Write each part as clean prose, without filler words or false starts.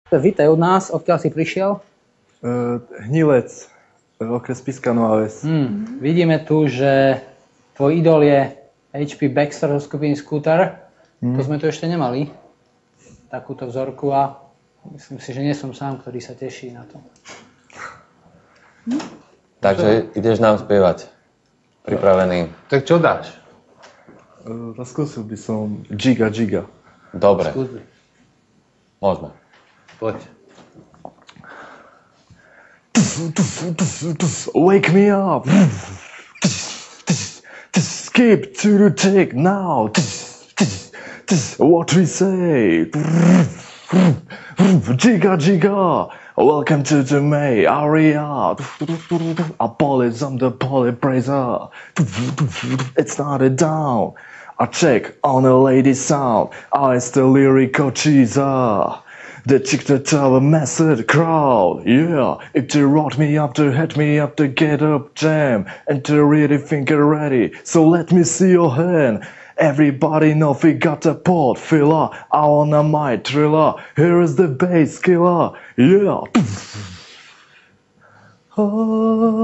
Vítaj od nás, odkiaľ si prišiel? Hnilec, okres Spišská Nová Ves. Vidíme tu, že tvoj idol je HP Baxter zo skupiny Scooter. To sme tu ešte nemali, takúto vzorku a myslím si, že nie som sám, ktorý sa teší na to. Takže ideš nám spievať. Pripravený. Tak čo dáš? Zaskúsil by som Giga Giga. Dobre, Skúsme. môžeme. Poď. Wake me up. Skip to the tick now. What we say. Giga Giga. Welcome to the May area. A bullet on the bullet bracer. It's not a down. I check on a lady sound. I the lyrical cheeser. The chick that tell a massive crowd. Yeah, if they rock me up, to hit me up, to get up jam, and to really think you're ready. So let me see your hand. Everybody know we got a port filler. I wanna my thriller. Here is the bass killer. Yeah.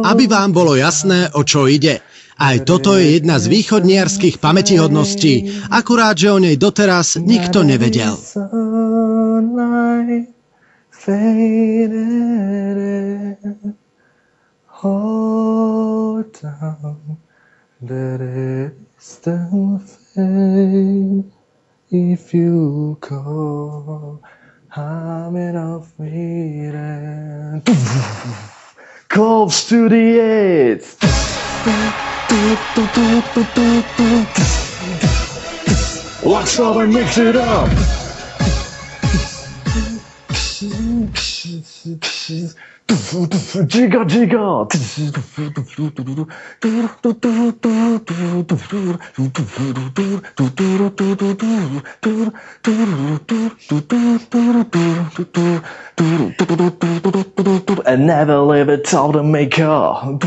Aby vám bolo jasné, o čo ide. Aj toto je jedna z východniarských pamätihodností, akurát, že o nej doteraz nikto nevedel. If you call, I'm enough meeting. Close to the edge. Watch out and mix it up. Giga Giga. And never leave it till the maker.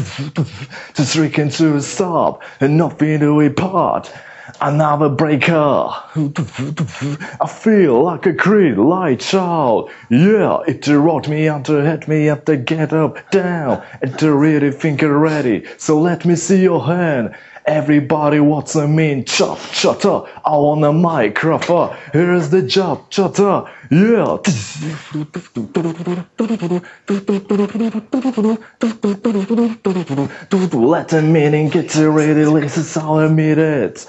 Just drinking to a stop and nothing to apart. Another breaker. I feel like a green light child. Yeah, it rocked me up to hit me up to get up down and to really think you're ready. So let me see your hand. Everybody what's I mean? Chop, chutter. I want a microphone. Here's the job, chutter. Yeah. Let the meaning get you ready. Listen, all I mean it.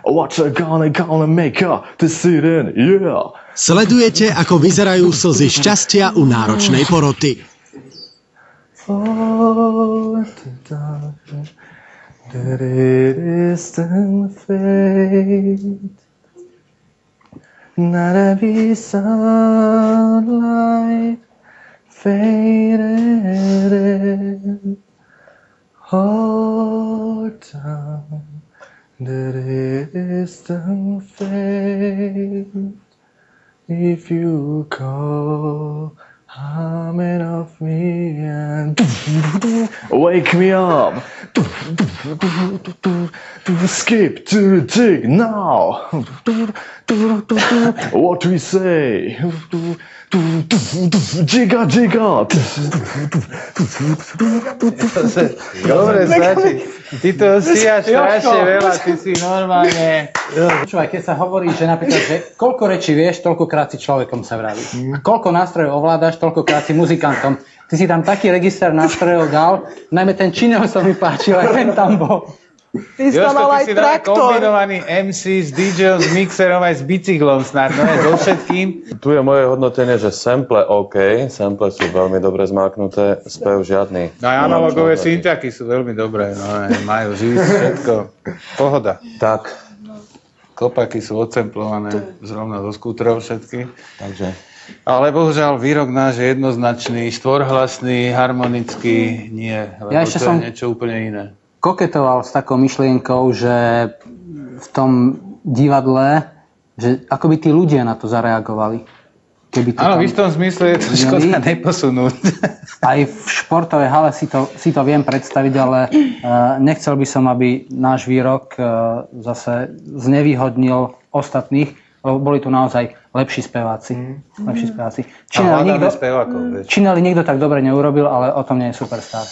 What you gonna make her to sit in? Yeah. Sledujete, ako vyzerajú slzy šťastia u náročnej poroty. For the dark, that it is the fate. Not every sunlight faded in. Hard time, that it is the fate. If you call, I'm enough me and wake me up. Skip to the tick now. What we say? Giga Giga. Dobre, stačí. Ty to stíhaš strašne veľa, ty si normálne... Počúvaj, keď sa hovorí, že napríklad, že koľko rečí vieš, toľkokrát si človekom sa vraví. A koľko nástrojov ovládaš, toľkokrát si muzikantom. Ty si tam taký register nástrojov dal, najmä ten Číňov sa mi páčil, aj ten tam bol. Ty si tam mal aj traktor. Kombinovaný MC s DJom, s mixerom aj s bicyklom snad, no aj so všetkým. Tu je moje hodnotenie, že sample OK, sample sú veľmi dobre zmáknuté, spev žiadny. No aj analogové syntaky sú veľmi dobré, no majú živý všetko. Pohoda. Tak, Klopaky sú odsemplované zrovna zo skútrov všetky. takže... Ale bohužiaľ výrok náš je jednoznačný, štvorhlasný, harmonický, nie, lebo Ja ešte to som- je niečo úplne iné. Koketoval s takou myšlienkou, že v tom divadle, že ako by tí ľudia na to zareagovali. Keby to Áno, tam v istom zmysle je to škoda neposunúť. Aj v športovej hale si to viem predstaviť, ale nechcel by som, aby náš výrok zase znevýhodnil ostatných, lebo boli tu naozaj lepší speváci. Lepší speváci. Spevákov, Čineli nikto tak dobre neurobil, ale o tom nie je superstar.